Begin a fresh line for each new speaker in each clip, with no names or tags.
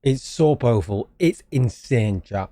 It's so powerful. It's insane, chat.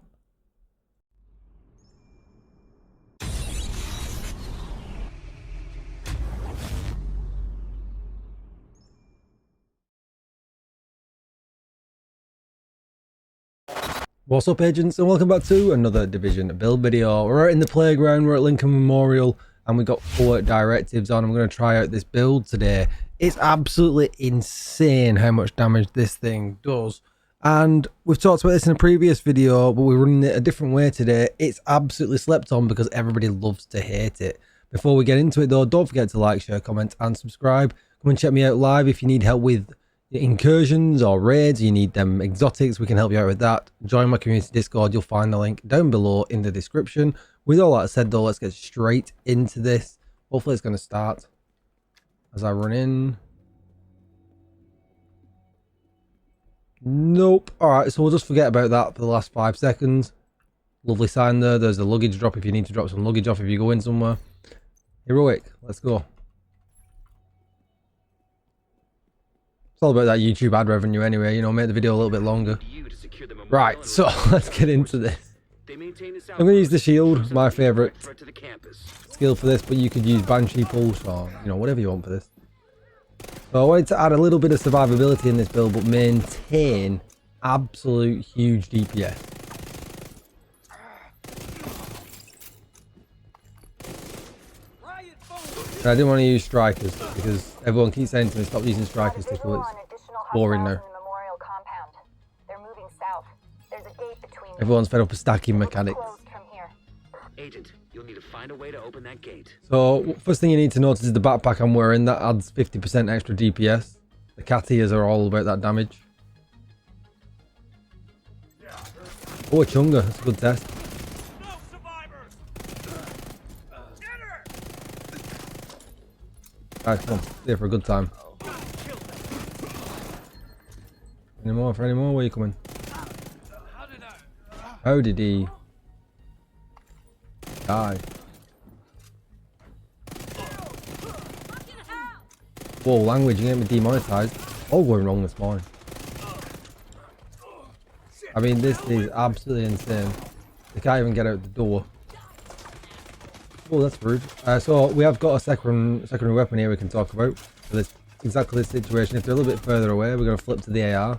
What's up, agents, and welcome back to another Division build video. We're out in the playground, we're at Lincoln Memorial, and we got 4 directives on. I'm going to try out this build today. It's absolutely insane how much damage this thing does. And we've talked about this in a previous video, but we're running it a different way today. It's absolutely slept on because everybody loves to hate it. Before we get into it though, don't forget to like, share, comment, and subscribe. Come and check me out live if you need help with incursions or raids, you need them exotics, we can help you out with that. Join my community Discord, you'll find the link down below in the description. With all that said though, let's get straight into this. Hopefully it's going to start as I run in. Nope. Alright, so we'll just forget about that for the last 5 seconds. Lovely sign there. There's a luggage drop if you need to drop some luggage off if you go in somewhere. Heroic, let's go. It's all about that YouTube ad revenue anyway, you know, make the video a little bit longer. Right, so let's get into this. I'm going to use the shield, my favourite skill for this, but you could use Banshee Pulse or, you know, whatever you want for this. So I wanted to add a little bit of survivability in this build, but maintain absolute huge DPS. I didn't want to use strikers because everyone keeps saying to me stop using strikers to kill. It's boring now. Everyone's fed up with stacking mechanics.
Agent, you'll need to find a way to open that gate.
So first thing you need to notice is the backpack I'm wearing. That adds 50% extra DPS. The cat ears are all about that damage. Oh, a chunga. That's a good test. Alright, come on. Stay for a good time. Any more? For any more? Where are you coming? How did he die? Whoa, language, you get me demonetized. All going wrong this morning. I mean, this is absolutely insane. They can't even get out the door. Oh, that's rude. So we have got a secondary weapon here we can talk about for this exactly this situation. If they're a little bit further away, we're going to flip to the AR.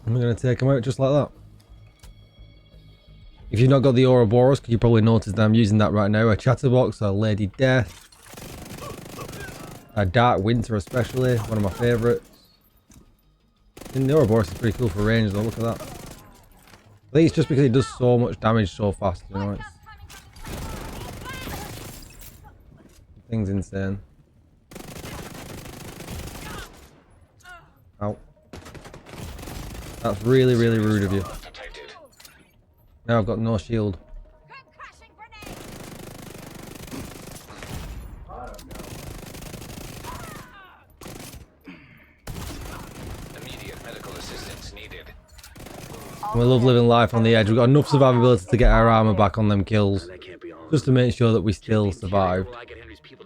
And we're going to take them out just like that. If you've not got the Ouroboros, you probably noticed that I'm using that right now. A Chatterbox, a Lady Death, a Dark Winter especially, one of my favourites. And the Ouroboros is pretty cool for range though, look at that. I think it's just because it does so much damage so fast, you know, it's... the thing's insane. Ow. That's really, really rude of you. Now I've got no shield.
Immediate medical assistance needed.
We love living life on the edge. We've got enough survivability to get our armor back on them kills, just to make sure that we still survive.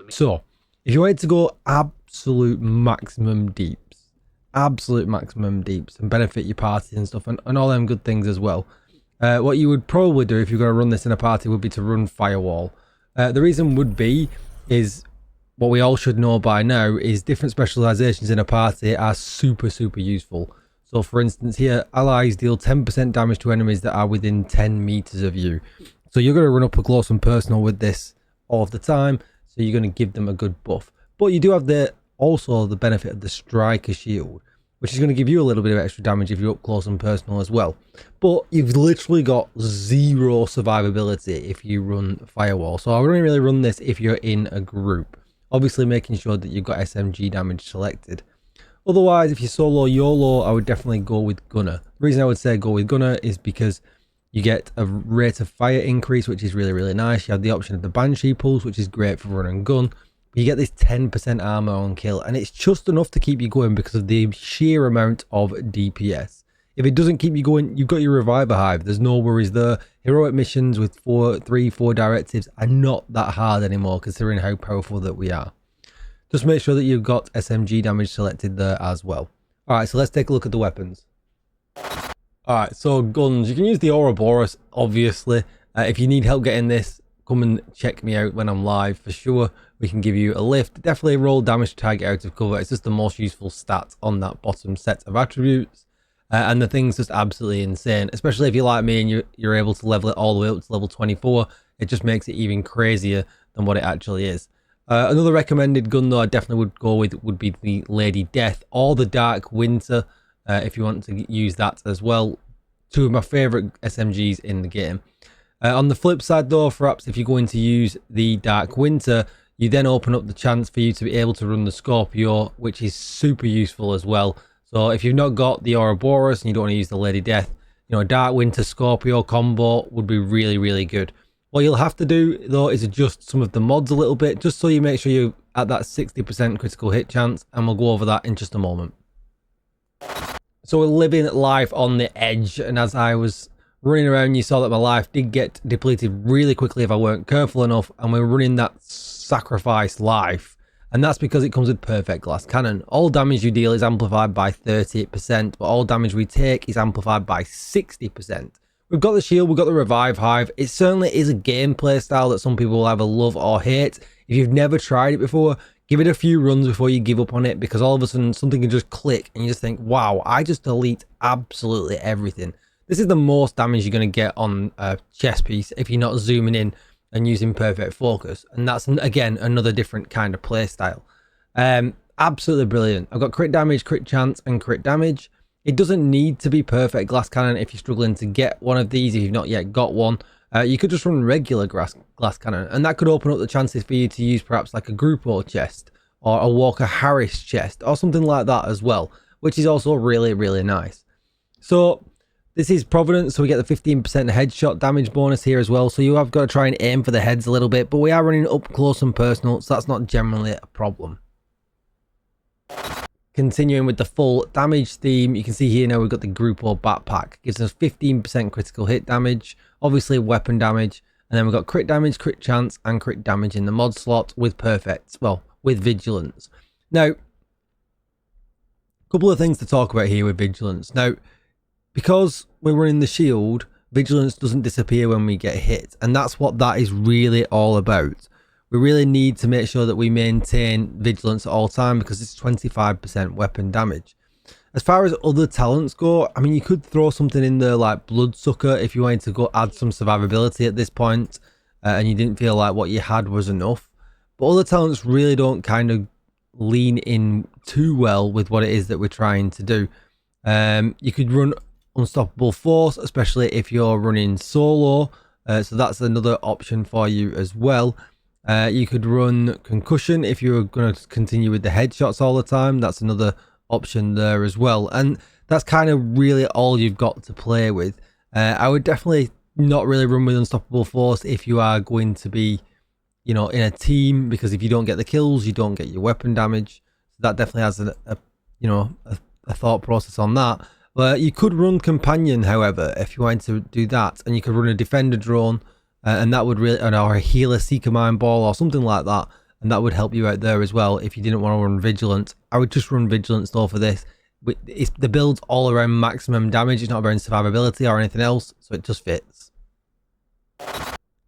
So, if you wanted to go absolute maximum deeps, and benefit your party and stuff, and all them good things as well, what you would probably do if you're going to run this in a party would be to run Firewall. The reason would be, is what we all should know by now, is different specializations in a party are super useful. So for instance here, allies deal 10% damage to enemies that are within 10 meters of you. So you're going to run up close and personal with this all of the time, so you're going to give them a good buff. But you do have also the benefit of the Striker Shield, which is going to give you a little bit of extra damage if you're up close and personal as well. But you've literally got 0 survivability if you run Firewall. So I wouldn't really run this if you're in a group. Obviously making sure that you've got SMG damage selected. Otherwise, if you're solo YOLO, I would definitely go with Gunner. The reason I would say go with Gunner is because you get a rate of fire increase, which is really nice. You have the option of the Banshee Pulse, which is great for run and gun. You get this 10% armor on kill, and it's just enough to keep you going because of the sheer amount of DPS. If it doesn't keep you going, you've got your Reviver Hive. There's no worries there. Heroic missions with 4 directives are not that hard anymore, considering how powerful that we are. Just make sure that you've got SMG damage selected there as well. Alright, so let's take a look at the weapons. Alright, so guns. You can use the Ouroboros, obviously. If you need help getting this, come and check me out when I'm live for sure. We can give you a lift. Definitely roll damage to target out of cover. It's just the most useful stat on that bottom set of attributes. And the thing's just absolutely insane, especially if you're like me and you're able to level it all the way up to level 24. It just makes it even crazier than what it actually is. Another recommended gun though I definitely would go with would be the Lady Death or the Dark Winter, if you want to use that as well. Two of my favourite SMGs in the game. On the flip side though, perhaps if you're going to use the Dark Winter, you then open up the chance for you to be able to run the Scorpio, which is super useful as well. So if you've not got the Ouroboros and you don't want to use the Lady Death, you know, a Dark Winter Scorpio combo would be really, really good. What you'll have to do though is adjust some of the mods a little bit, just so you make sure you're at that 60% critical hit chance, and we'll go over that in just a moment. So we're living life on the edge, and as I was running around, you saw that my life did get depleted really quickly if I weren't careful enough, and we're running that sacrifice life. And that's because it comes with perfect glass cannon. All damage you deal is amplified by 38%, but all damage we take is amplified by 60%. We've got the shield, we've got the revive hive. It certainly is a gameplay style that some people will either love or hate. If you've never tried it before, give it a few runs before you give up on it, because all of a sudden something can just click and you just think, wow, I just delete absolutely everything. This is the most damage you're going to get on a chess piece if you're not zooming in and using perfect focus, and that's again another different kind of play style. Absolutely brilliant. I've got crit damage, crit chance, and crit damage. It doesn't need to be perfect glass cannon if you're struggling to get one of these. If you've not yet got one, you could just run regular glass cannon, and that could open up the chances for you to use perhaps like a Grupo chest or a Walker Harris chest or something like that as well, which is also really, really nice. So this is Providence, so we get the 15% headshot damage bonus here as well. So you have got to try and aim for the heads a little bit, but we are running up close and personal, so that's not generally a problem. Continuing with the full damage theme, you can see here now we've got the Grupo backpack. Gives us 15% critical hit damage, obviously weapon damage, and then we've got crit damage, crit chance, and crit damage in the mod slot with perfect, well, with vigilance. Now, a couple of things to talk about here with vigilance. Now, because we're running the shield, vigilance doesn't disappear when we get hit, and that's what that is really all about. We really need to make sure that we maintain vigilance at all time, because it's 25% weapon damage. As far as other talents go, I mean, you could throw something in there like Bloodsucker if you wanted to go add some survivability at this point, and you didn't feel like what you had was enough. But other talents really don't kind of lean in too well with what it is that we're trying to do. You could run Unstoppable Force, especially if you're running solo, so that's another option for you as well. You could run Concussion if you're going to continue with the headshots all the time. That's another option there as well, and that's kind of really all you've got to play with. I would definitely not really run with Unstoppable Force if you are going to be, you know, in a team, because if you don't get the kills, you don't get your weapon damage. So that definitely has a thought process on that. But you could run Companion, however, if you wanted to do that, and you could run a Defender drone, and that would really, or a Healer Seeker Mine Ball or something like that, and that would help you out there as well if you didn't want to run Vigilance. I would just run Vigilance though for this. The build's all around maximum damage, it's not around survivability or anything else, so it just fits.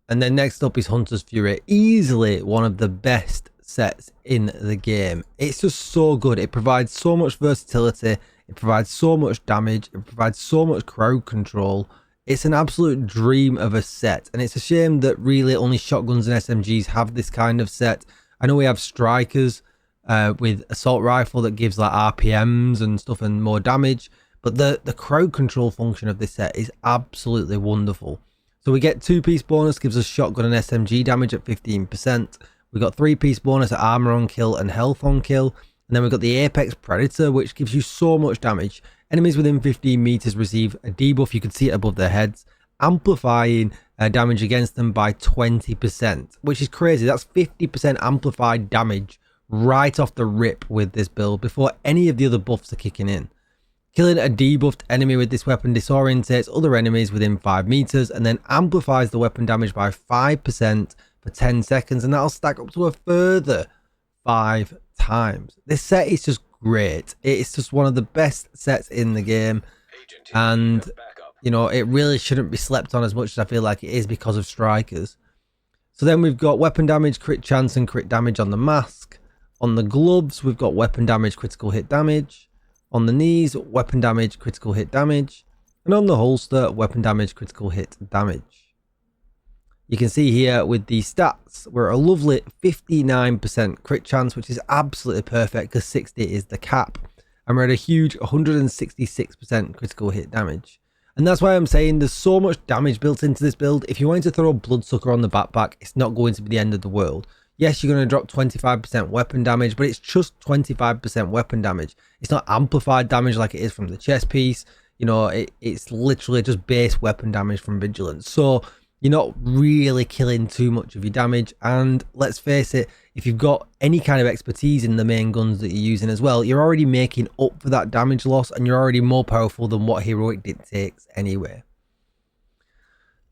And then next up is Hunter's Fury, easily one of the best sets in the game. It's just so good. It provides so much versatility, it provides so much damage, it provides so much crowd control. It's an absolute dream of a set, and it's a shame that really only shotguns and SMGs have this kind of set. I know we have strikers with assault rifle that gives like RPMs and stuff and more damage, but the crowd control function of this set is absolutely wonderful. So we get 2-piece bonus, gives us shotgun and SMG damage at 15%. We got 3-piece bonus at armor on kill and health on kill. And then we've got the Apex Predator, which gives you so much damage. Enemies within 15 meters receive a debuff, you can see it above their heads, amplifying damage against them by 20%, which is crazy. That's 50% amplified damage right off the rip with this build before any of the other buffs are kicking in. Killing a debuffed enemy with this weapon disorientates other enemies within 5 meters and then amplifies the weapon damage by 5% for 10 seconds, and that'll stack up to a further 5 times. This set is just great. It's just one of the best sets in the game, and you know, it really shouldn't be slept on as much as I feel like it is because of strikers. So then we've got weapon damage, crit chance and crit damage on the mask. On the gloves, we've got weapon damage, critical hit damage. On the knees, weapon damage, critical hit damage. And on the holster, weapon damage, critical hit damage. You can see here with the stats, we're at a lovely 59% crit chance, which is absolutely perfect because 60 is the cap. And we're at a huge 166% critical hit damage. And that's why I'm saying there's so much damage built into this build. If you wanted to throw Bloodsucker on the backpack, it's not going to be the end of the world. Yes, you're going to drop 25% weapon damage, but it's just 25% weapon damage. It's not amplified damage like it is from the chest piece. You know, it's literally just base weapon damage from Vigilance. So you're not really killing too much of your damage. And let's face it, if you've got any kind of expertise in the main guns that you're using as well, you're already making up for that damage loss, and you're already more powerful than what heroic dictates anyway.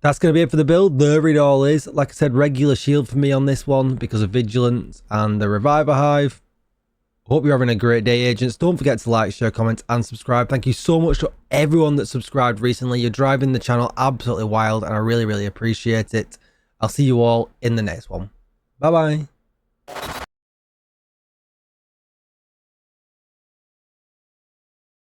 That's going to be it for the build. There it all is. Like I said, regular shield for me on this one because of Vigilance and the Reviver Hive. Hope you're having a great day, agents. Don't forget to like, share, comment and subscribe. Thank you so much to everyone that subscribed recently. You're driving the channel absolutely wild and I really, really appreciate it. I'll see you all in the next one. Bye bye.